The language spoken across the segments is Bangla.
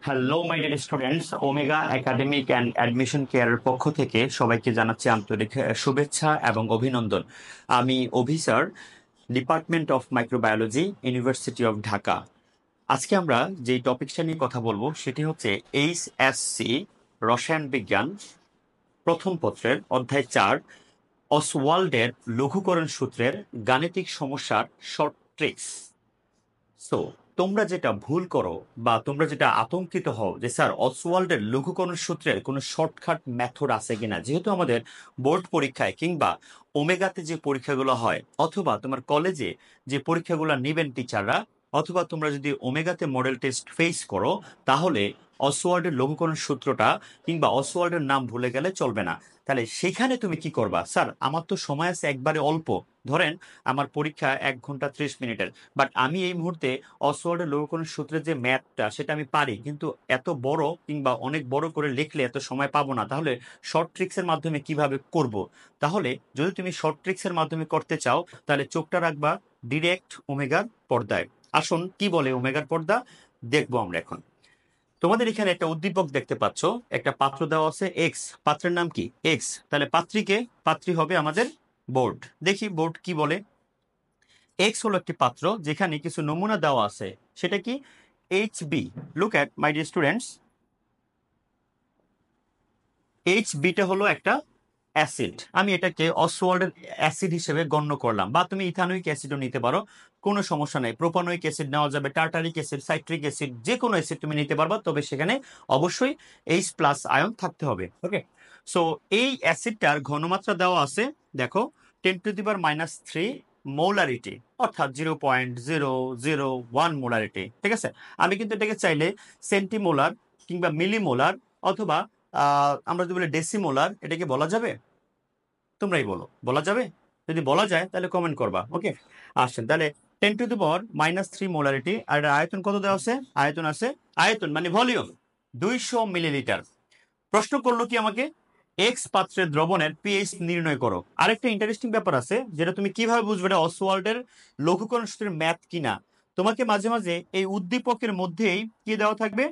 Hello my dear students, omega academic and admission কেয়ারের পক্ষ থেকে সবাইকে জানাচ্ছি আন্তরিক শুভেচ্ছা এবং অভিনন্দন। আমি Abhi sir, department of microbiology, university of Dhaka. আজকে আমরা যে টপিকটা নিয়ে কথা বলবো সেটি হচ্ছে এইচএসসি রসায়ন বিজ্ঞান প্রথম পত্রের অধ্যায় 4, অসওয়াল্ডের লঘুকরণ সূত্রের গাণিতিক সমস্যার শর্ট ট্রিক্স। সো তোমরা যেটা ভুল করো বা তোমরা যেটা আতঙ্কিত হও যে স্যার অসওয়াল্ডের লঘুকরণ সূত্রের কোনো শর্টকাট মেথড আছে কিনা, যেহেতু আমাদের বোর্ড পরীক্ষায় কিংবা ওমেগাতে যে পরীক্ষাগুলো হয় অথবা তোমার কলেজে যে পরীক্ষাগুলো নেবেন টিচাররা, অথবা তোমরা যদি ওমেগাতে মডেল টেস্ট ফেস করো, তাহলে অসওয়াল্ডের লঘুকরণ সূত্রটা কিংবা অসওয়াল্ডের নাম ভুলে গেলে চলবে না। তাহলে সেখানে তুমি কি করবা? স্যার আমার তো সময় আছে একবারে অল্প, ধরেন আমার পরীক্ষা 1 ঘন্টা 30 মিনিটের, বাট আমি এই মুহূর্তে অসওয়াল্ডের লঘুকরণ সূত্রের যে ম্যাথটা সেটা আমি পারি, কিন্তু এত বড় কিংবা অনেক বড় করে লিখলে এত সময় পাবো না, তাহলে শর্ট ট্রিক্সের মাধ্যমে কিভাবে করব? তাহলে যদি তুমি শর্ট ট্রিক্সের মাধ্যমে করতে চাও, তাহলে চোখটা রাখবা ডিরেক্ট ওমেগার পর্দায়। আসুন কি বলে ওমেগার পর্দা দেখবো আমরা এখন। তোমাদের এখানে একটা উদ্দীপক দেখতে পাচ্ছ, একটা পাত্র দেওয়া আছে এক্স, পাত্রের নাম কি এক্স, তাহলে পাত্রীকে, পাত্রী হবে আমাদের বোর্ড। দেখি বোর্ড কি বলে। এক্স হলো একটি পাত্র যেখানে কিছু নমুনা দেওয়া আছে, সেটা কি H B. Look at my dear students, H বিটা হলো একটা অ্যাসিড। আমি এটাকে অসওয়াল্ডের অ্যাসিড হিসেবে গণ্য করলাম, বা তুমি ইথানোইক অ্যাসিডও নিতে পারো, কোনো সমস্যা নেই। প্রোপানোইক অ্যাসিড নেওয়া যাবে, টার্টারিক অ্যাসিড, সাইট্রিক অ্যাসিড, যে কোনো অ্যাসিড তুমি নিতে পারবা, তবে সেখানে অবশ্যই এইচ প্লাস আয়ন থাকতে হবে। ওকে, সো এই অ্যাসিডটার ঘনমাত্রা দেওয়া আছে, দেখো 10⁻³ মোলারিটি, অর্থাৎ 0.001 মোলারিটি। ঠিক আছে, আমি কিন্তু এটাকে চাইলে সেন্টিমোলার কিংবা মিলিমোলার অথবা আমরা যদি বলি ডেসিমোলার, এটাকে বলা যাবে? তোমরাই বলো, বলা যাবে? যদি বলা যায় তাহলে কমেন্ট করবা। ওকে, আসেন তাহলে 10⁻³ মোলারিটি। আর এটার আয়তন কত দেওয়া আছে? আয়তন আছে, আয়তন মানে ভলিউম 200 মিলিলিটার। প্রশ্ন করলো কি আমাকে, এক্স পাত্রের দ্রবণের পিএইচ নির্ণয় করো। আরেকটা ইন্টারেস্টিং ব্যাপার আছে, যেটা তুমি কিভাবে বুঝবে এটা অসওয়াল্ডের লঘুকরণ সূত্রের ম্যাথ কিনা। তোমাকে মাঝে মাঝে এই উদ্দীপকের মধ্যেই কি দেওয়া থাকবে,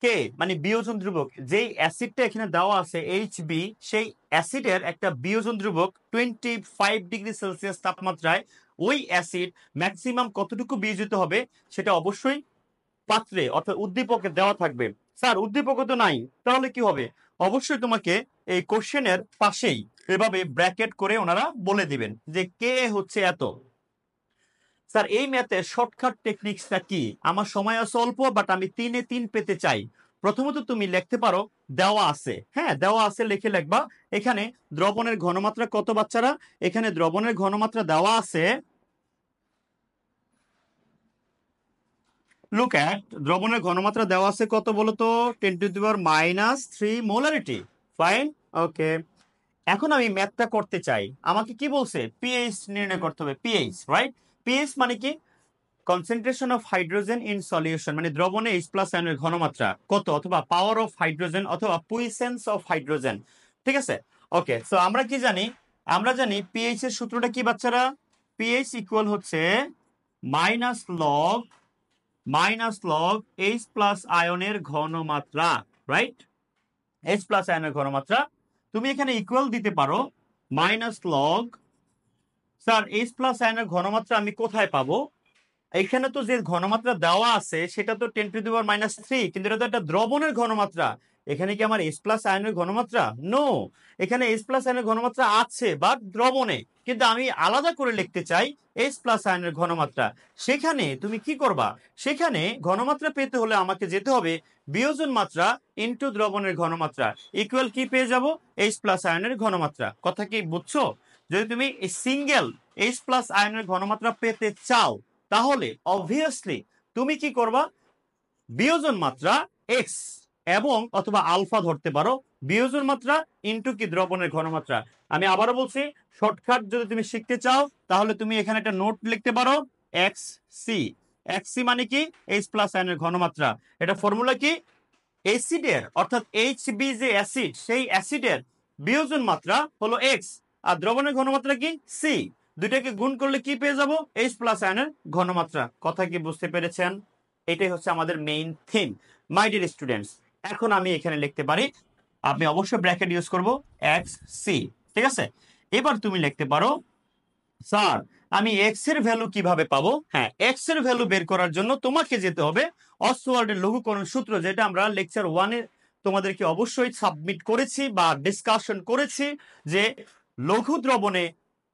কে মানে বিয়োজন ধ্রুবক। যেই অ্যাসিডটা এখানে দেওয়া আছে এইচ বি, সেই অ্যাসিডের একটা বিয়োজন ধ্রুবক 25 ডিগ্রি সেলসিয়াস তাপমাত্রায় ওই অ্যাসিড ম্যাক্সিমাম কতটুকু বিয়োজিত হবে সেটা অবশ্যই পাত্রে অর্থাৎ উদ্দীপকে দেওয়া থাকবে। স্যার উদ্দীপক তো নাই, তাহলে কি হবে? অবশ্যই তোমাকে এই কোশ্চেনের পাশেই এভাবে ব্র্যাকেট করে ওনারা বলে দিবেন যে কে হচ্ছে এত। স্যার এই ম্যাথের শর্টকাট টেকনিক্সটা কি? আমার সময় আছে অল্প, বাট আমি 3-এ 3 পেতে চাই। প্রথমত তুমি লিখতে পারো দেওয়া আছে, হ্যাঁ দেওয়া আছে লিখে লিখবা এখানে দ্রবণের ঘনমাত্রা কত বাচ্চারা, এখানে দ্রবণের ঘনমাত্রা দেওয়া আছে, লুক অ্যাট, দ্রবণের ঘনমাত্রা দেওয়া আছে কত বলতো, 10⁻³ মোলারিটি। ফাইন, ওকে। এখন আমি ম্যাথটা করতে চাই, আমাকে কি বলছে, পিএইচ নির্ণয় করতে হবে। PH, right? পিএইচ মানে কি? Concentration of hydrogen in solution, মানে দ্রবণে এইচ প্লাস আয়নের ঘনমাত্রা কত, অথবা পাওয়ার অফ হাইড্রোজেন অথবা পুইসেন্স অফ হাইড্রোজেন। ঠিক আছে, ওকে। সো আমরা কি জানি? আমরা জানি পিএইচ এর সূত্রটা কি বাচ্চারা? পিএইচ ইকুয়াল হচ্ছে মাইনাস লগ এইচ প্লাস আয়নের ঘনমাত্রা, রাইট? এইচ প্লাস আয়নের ঘনমাত্রা। তুমি এখানে ইকুয়াল দিতে পারো minus log. Sir H plus আয়নের ঘনমাত্রা আমি কোথায় পাবো? এখানে তো যে ঘনমাত্রা দেওয়া আছে সেটা তো 10⁻³ কিন্তু এটা তো একটা দ্রবণের ঘনমাত্রা। এখানে কি আমার এইচ প্লাস আয়নের ঘনমাত্রা? নো, এখানে এইচ প্লাস আয়নের ঘনমাত্রা আছে বাট দ্রবণে, কিন্তু আমি আলাদা করে লিখতে চাই এইচ প্লাস আয়নের ঘনমাত্রা। সেখানে তুমি কি করবা, সেখানে ঘনমাত্রা পেতে হলে আমাকে যেতে হবে বিয়োজন মাত্রা ইনটু দ্রবণের ঘনমাত্রা ইকুয়াল কি পেয়ে যাব, এইচ প্লাস আয়নের ঘনমাত্রা। কথা কি বুঝছো? যদি তুমি এই সিঙ্গেল এইচ প্লাস আয়নের ঘনমাত্রা পেতে চাও, তাহলে অবভিয়াসলি তুমি কি করবা, বিয়োজন মাত্রা এক্স এবং অথবা আলফা ধরতে পারো, বিয়োজন মাত্রা ইনটু কি দ্রবণের ঘনমাত্রা। আমি আবারও বলছি, শর্টকাট যদি তুমি শিখতে চাও তাহলে তুমি এখানে একটা নোট লিখতে পারো, এক্স সি। এক্স সি মানে কি, এইচ প্লাস আয়নের ঘনমাত্রা। এটা ফর্মুলা কি, অ্যাসিডের অর্থাৎ এইচ বি যে অ্যাসিড, সেই অ্যাসিডের বিয়োজন মাত্রা হলো এক্স, আর দ্রবণের ঘনমাত্রা কি সি। দুইটাকে গুণ করলে কি পেয়ে যাব, এইচ প্লাস আয়নের ঘনমাত্রা। কথা কি বুঝতে পেরেছেন? এটাই হচ্ছে আমাদের মেইন থিম। মাই ডিয়ার স্টুডেন্টস, এখন আমি এখানে লিখতে পারি, আমি অবশ্যই ব্র্যাকেট ইউজ করব, এক্স সি। ঠিক আছে, এবার তুমি লিখতে পারো, স্যার আমি এক্স এর ভ্যালু কিভাবে পাবো? হ্যাঁ, এক্স এর ভ্যালু বের করার জন্য তোমাকে যেতে হবে অসওয়াল্ডের লঘুকরণ সূত্র, যেটা আমরা লেকচার 1-এ তোমাদেরকে অবশ্যই সাবমিট করেছি বা ডিসকাশন করেছি, যে লঘু দ্রবণে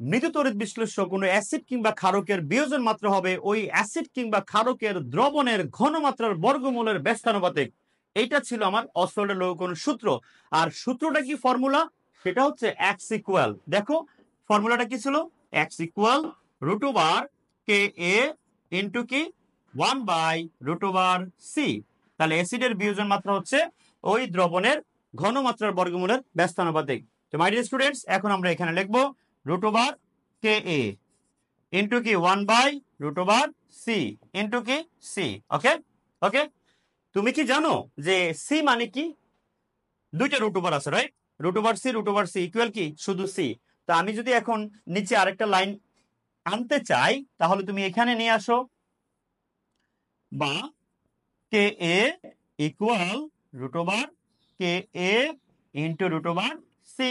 মৃদু তড়িৎ বিশ্লেষ্য কোনো অ্যাসিড কিংবা ক্ষারকের বিয়োজন মাত্রা হবে ওই অ্যাসিড কিংবা ক্ষারকের দ্রবণের ঘনমাত্রার বর্গমূলের ব্যস্তানুপাতিক। এইটা ছিল আমার অসওয়াল্ডের লঘুকরণ সূত্র। আর সূত্রটা কি, ফর্মুলা, সেটা হচ্ছে এক্স ইকুয়াল, দেখো ফর্মুলাটা কি ছিল, X equal root over K A into কি 1/√c। তাহলে অ্যাসিডের বিয়োজন মাত্রা হচ্ছে ওই দ্রবণের ঘনমাত্রার বর্গমূলের ব্যস্তানুপাতিক। তো মাই ডিয়ার স্টুডেন্টস, এখন আমরা এখানে লিখবো root over K A into কি 1/√c ইন্টু কি সি। ওকে ওকে, তুমি কি জানো যে সি মানে কি? দুইটা রুট ওভার আছে, right? Root over C equal কি, শুধু সি। তো আমি যদি এখন নিচে আরেকটা লাইন আনতে চাই, তাহলে তুমি এখানে নিয়ে আসো, বা কে এ equal root over K A into root over C.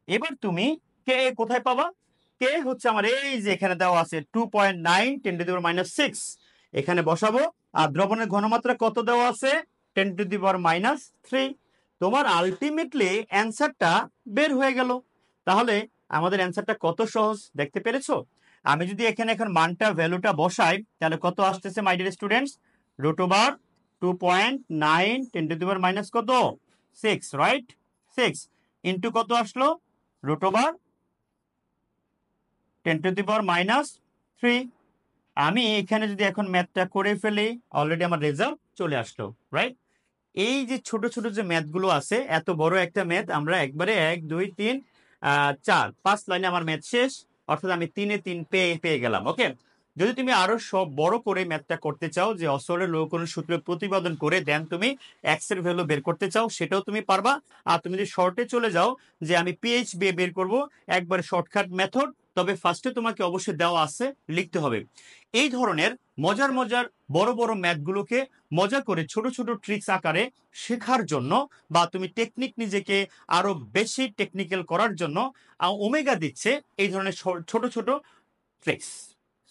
এবার তুমি কে এ কোথায় পাবা? কে হচ্ছে আমার এই যে এখানে দেওয়া আছে 2.9 10⁻⁻6, এখানে বসাবো। আর দ্রবণের ঘনমাত্রা কত দেওয়া আছে? 10⁻⁻3। তোমার আলটিমেটলি অ্যান্সারটা বের হয়ে গেল। তাহলে আমাদের অ্যান্সারটা কত সহজ, দেখতে পেরেছো? আমি যদি এখানে এখন মানটা ভ্যালুটা বসাই, তাহলে কত আসতেছে my dear students? Root over 2.9 10⁻কত 6, রাইট? 6 ইন্টু কত আসলো? রুট ওভার 10⁻³ আমি এখানে যদি এখন ম্যাথটা করে ফেলি, অলরেডি আমার রেজাল্ট চলে আসলো, রাইট? এই যে ছোট ছোট যে ম্যাথগুলো আছে, এত বড় একটা ম্যাথ আমরা একবারে 1 2 3 4 5 লাইনে আমার ম্যাথ শেষ, অর্থাৎ আমি 3-এ 3 পেয়ে পেয়ে গেলাম। ওকে, যদি তুমি আরো সব বড় করে ম্যাথটা করতে চাও, যে অসওয়াল্ডের লঘুকরণ সূত্র প্রতিপাদন করে দেন তুমি এক্স এর ভ্যালু বের করতে চাও, সেটাও তুমি পারবা। আর তুমি যদি শর্টে চলে যাও, যে আমি পিএইচ বের করব, একবার শর্টকাট মেথড, তবে ফার্স্টে তোমাকে অবশ্যই দেওয়া আছে, লিখতে হবে। এই ধরনের মজার মজার বড় বড় ম্যাথগুলোকে মজা করে ছোট ছোট ট্রিক্স আকারে শেখার জন্য, বা তুমি টেকনিক নিজেকে আরো বেশি টেকনিক্যাল করার জন্য ওমেগা দিচ্ছে এই ধরনের ছোট ছোট ট্রিক্স।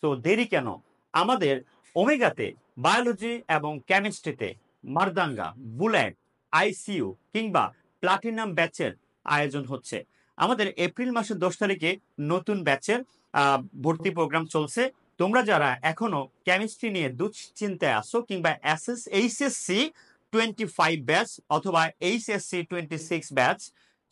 সো দেরি কেন, আমাদের ওমেগাতে বায়োলজি এবং কেমিস্ট্রিতে মারদাঙ্গা, বুলেট, আইসিইউ কিংবা প্লাটিনাম ব্যাচের আয়োজন হচ্ছে। আমাদের এপ্রিল মাসের 10 তারিখে নতুন ব্যাচের ভর্তি প্রোগ্রাম চলছে। তোমরা যারা এখনো কেমিস্ট্রি নিয়ে দুশ্চিন্তায় আসো, কিংবা এইচএসসি 25 ব্যাচ অথবা এইচএসসি 26 ব্যাচ,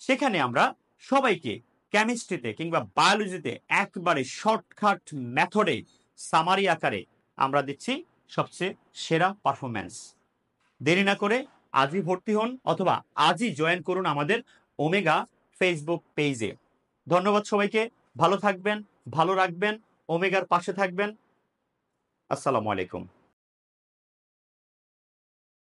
সেখানে আমরা সবাইকে কেমিস্ট্রিতে কিংবা বায়োলজিতে একবারে শর্টকাট মেথডে সামারি আকারে আমরা দিচ্ছি সবচেয়ে সেরা পারফরম্যান্স। দেরি না করে আজই ভর্তি হন, অথবা আজই জয়েন করুন আমাদের ওমেগা ফেসবুক পেজে। ধন্যবাদ সবাইকে, ভালো থাকবেন, ভালো রাখবেন, ওমেগার পাশে থাকবেন। আসসালামু আলাইকুম।